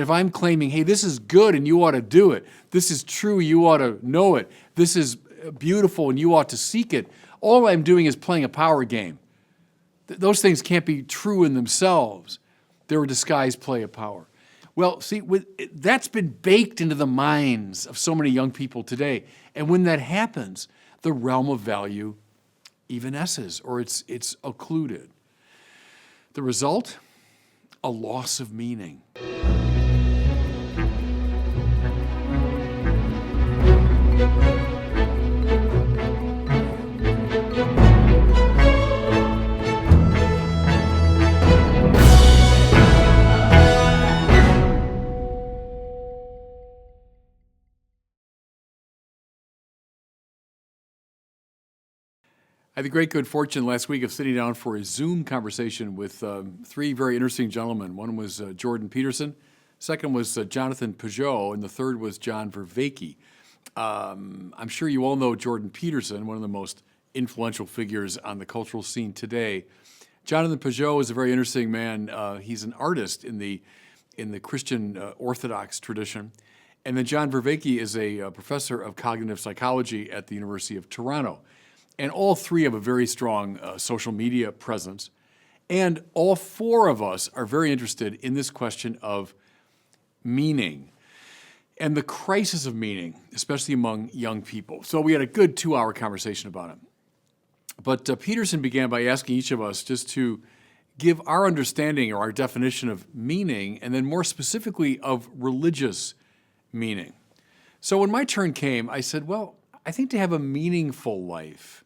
If I'm claiming, hey, this is good and you ought to do it, this is true, you ought to know it, this is beautiful and you ought to seek it, all I'm doing is playing a power game. Those things can't be true in themselves. They're a disguised play of power. Well, see, that's been baked into the minds of so many young people today. And when that happens, the realm of value evanesces, or it's occluded. The result? A loss of meaning. I had the great good fortune last week of sitting down for a Zoom conversation with three very interesting gentlemen. One was Jordan Peterson, second was Jonathan Pageau, and the third was John Vervaeke. I'm sure you all know Jordan Peterson, one of the most influential figures on the cultural scene today. Jonathan Pageau is a very interesting man. He's an artist in the Christian Orthodox tradition. And then John Vervaeke is a professor of cognitive psychology at the University of Toronto. And all three have a very strong social media presence. And all four of us are very interested in this question of meaning and the crisis of meaning, especially among young people. So we had a good 2-hour conversation about it. But Peterson began by asking each of us just to give our understanding or our definition of meaning, and then more specifically of religious meaning. So when my turn came, I said, well, I think to have a meaningful life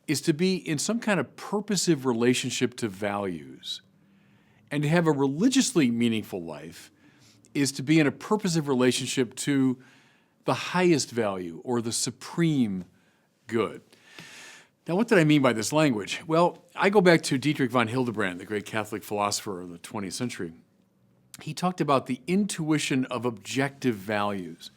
is to be in some kind of purposive relationship to values. And to have a religiously meaningful life is to be in a purposive relationship to the highest value or the supreme good. Now, what did I mean by this language? Well, I go back to Dietrich von Hildebrand, the great Catholic philosopher of the 20th century. He talked about the intuition of objective values.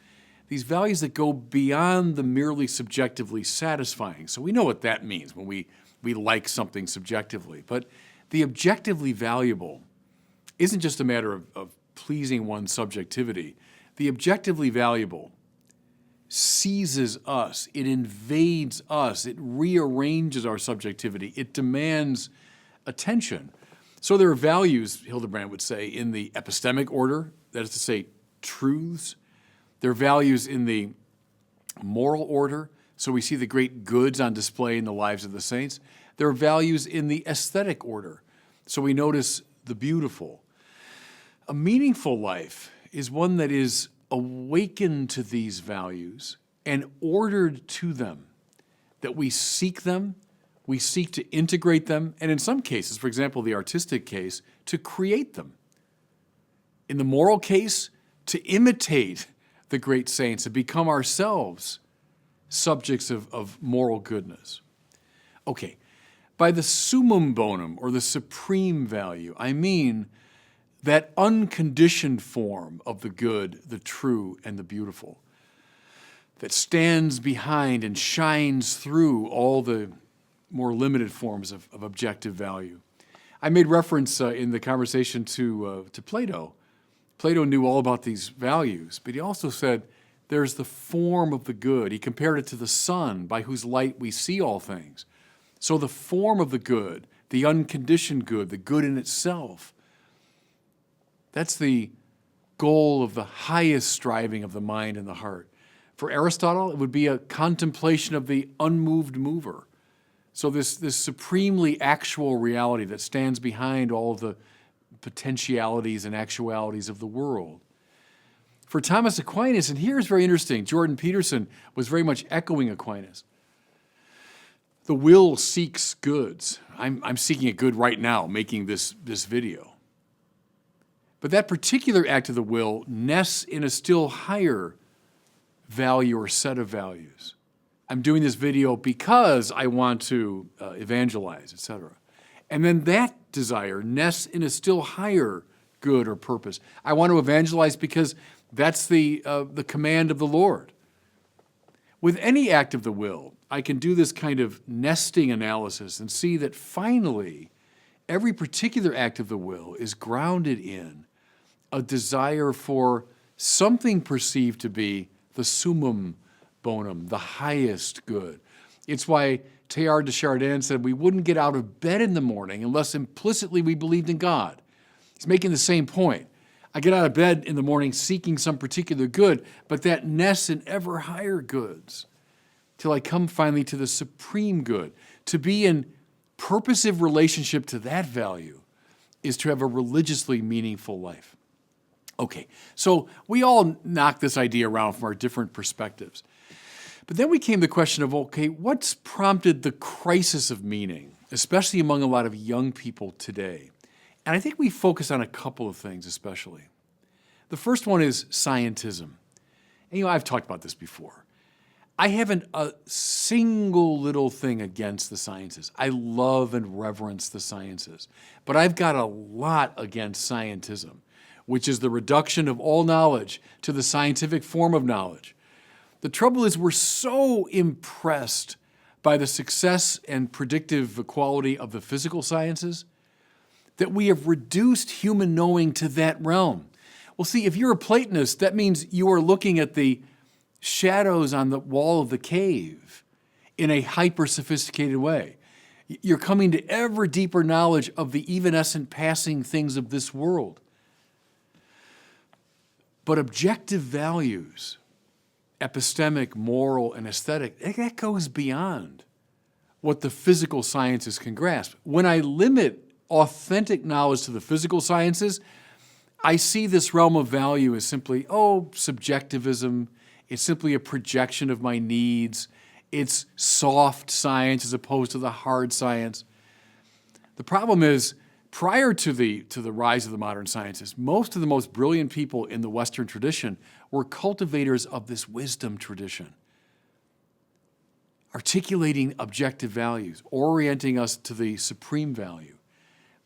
These values that go beyond the merely subjectively satisfying. So we know what that means when we like something subjectively. But the objectively valuable isn't just a matter of pleasing one's subjectivity. The objectively valuable seizes us. It invades us. It rearranges our subjectivity. It demands attention. So there are values, Hildebrand would say, in the epistemic order, that is to say, truths. There are values in the moral order, so we see the great goods on display in the lives of the saints. There are values in the aesthetic order, so we notice the beautiful. A meaningful life is one that is awakened to these values and ordered to them, that we seek them, we seek to integrate them, and in some cases, for example, the artistic case, to create them. In the moral case, to imitate the great saints and become ourselves subjects of moral goodness. Okay, by the summum bonum, or the supreme value, I mean that unconditioned form of the good, the true, and the beautiful that stands behind and shines through all the more limited forms of objective value. I made reference in the conversation to Plato. Plato knew all about these values, but he also said there's the form of the good. He compared it to the sun by whose light we see all things. So the form of the good, the unconditioned good, the good in itself, that's the goal of the highest striving of the mind and the heart. For Aristotle, it would be a contemplation of the unmoved mover. So this supremely actual reality that stands behind all of the potentialities and actualities of the world. For Thomas Aquinas, and here's very interesting, Jordan Peterson was very much echoing Aquinas. The will seeks goods. I'm seeking a good right now, making this video. But that particular act of the will nests in a still higher value or set of values. I'm doing this video because I want to evangelize, etc. And then that desire nests in a still higher good or purpose. I want to evangelize because that's the command of the Lord. With any act of the will, I can do this kind of nesting analysis and see that finally, every particular act of the will is grounded in a desire for something perceived to be the summum bonum, the highest good. It's why Teilhard de Chardin said we wouldn't get out of bed in the morning unless implicitly we believed in God. He's making the same point. I get out of bed in the morning seeking some particular good, but that nests in ever higher goods till I come finally to the supreme good. To be in purposive relationship to that value is to have a religiously meaningful life. Okay, so we all knock this idea around from our different perspectives. But then we came to the question of, okay, what's prompted the crisis of meaning, especially among a lot of young people today? And I think we focus on a couple of things especially. The first one is scientism. And I've talked about this before. I haven't a single little thing against the sciences. I love and reverence the sciences. But I've got a lot against scientism, which is the reduction of all knowledge to the scientific form of knowledge. The trouble is we're so impressed by the success and predictive quality of the physical sciences that we have reduced human knowing to that realm. Well, see, if you're a Platonist, that means you are looking at the shadows on the wall of the cave in a hyper-sophisticated way. You're coming to ever deeper knowledge of the evanescent passing things of this world. But objective values, epistemic, moral, and aesthetic, that goes beyond what the physical sciences can grasp. When I limit authentic knowledge to the physical sciences, I see this realm of value as simply, subjectivism. It's simply a projection of my needs. It's soft science as opposed to the hard science. The problem is, prior to the rise of the modern sciences, most of the most brilliant people in the Western tradition were cultivators of this wisdom tradition, articulating objective values, orienting us to the supreme value.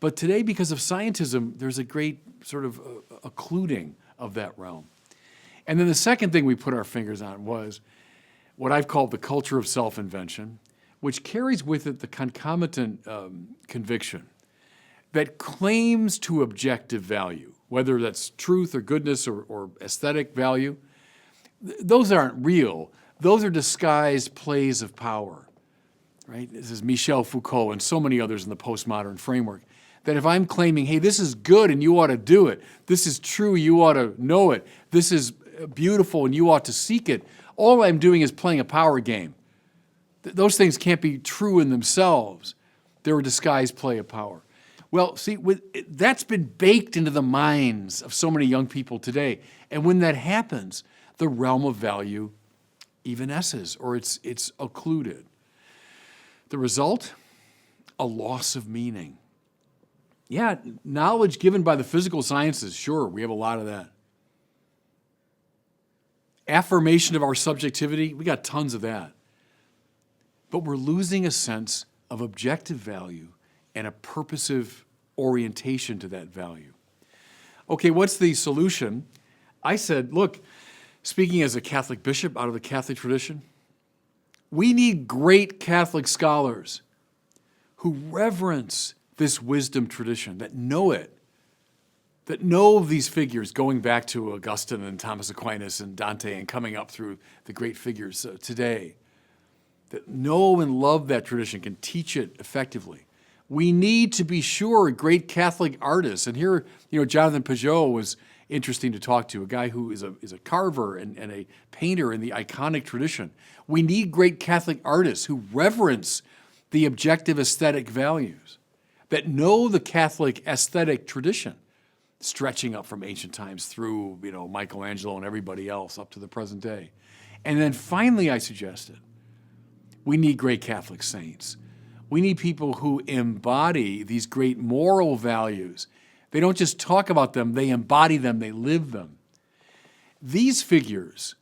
But today, because of scientism, there's a great sort of occluding of that realm. And then the second thing we put our fingers on was what I've called the culture of self-invention, which carries with it the concomitant conviction that claims to objective value, whether that's truth or goodness or aesthetic value, those aren't real. Those are disguised plays of power, right? This is Michel Foucault and so many others in the postmodern framework, that if I'm claiming, hey, this is good and you ought to do it, this is true, you ought to know it, this is beautiful and you ought to seek it, all I'm doing is playing a power game. Those things can't be true in themselves. They're a disguised play of power. Well, see, that's been baked into the minds of so many young people today. And when that happens, the realm of value evanesces, or it's occluded. The result? A loss of meaning. Yeah, knowledge given by the physical sciences, sure, we have a lot of that. Affirmation of our subjectivity, we got tons of that. But we're losing a sense of objective value and a purposive orientation to that value. Okay, what's the solution? I said, look, speaking as a Catholic bishop out of the Catholic tradition, we need great Catholic scholars who reverence this wisdom tradition, that know it, that know these figures going back to Augustine and Thomas Aquinas and Dante and coming up through the great figures today, that know and love that tradition, can teach it effectively. We need to be sure great Catholic artists, and here, Jonathan Pageau was interesting to talk to, a guy who is a carver and a painter in the iconic tradition. We need great Catholic artists who reverence the objective aesthetic values, that know the Catholic aesthetic tradition, stretching up from ancient times through, Michelangelo and everybody else up to the present day. And then finally, I suggested, we need great Catholic saints. We need people who embody these great moral values. They don't just talk about them, they embody them, they live them. These figures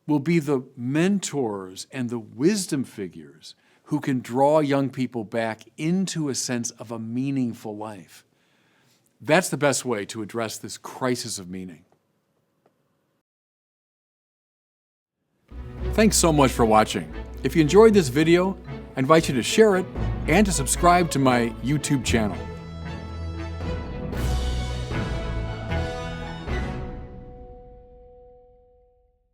will be the mentors and the wisdom figures who can draw young people back into a sense of a meaningful life. That's the best way to address this crisis of meaning. Thanks so much for watching. If you enjoyed this video, I invite you to share it and to subscribe to my YouTube channel.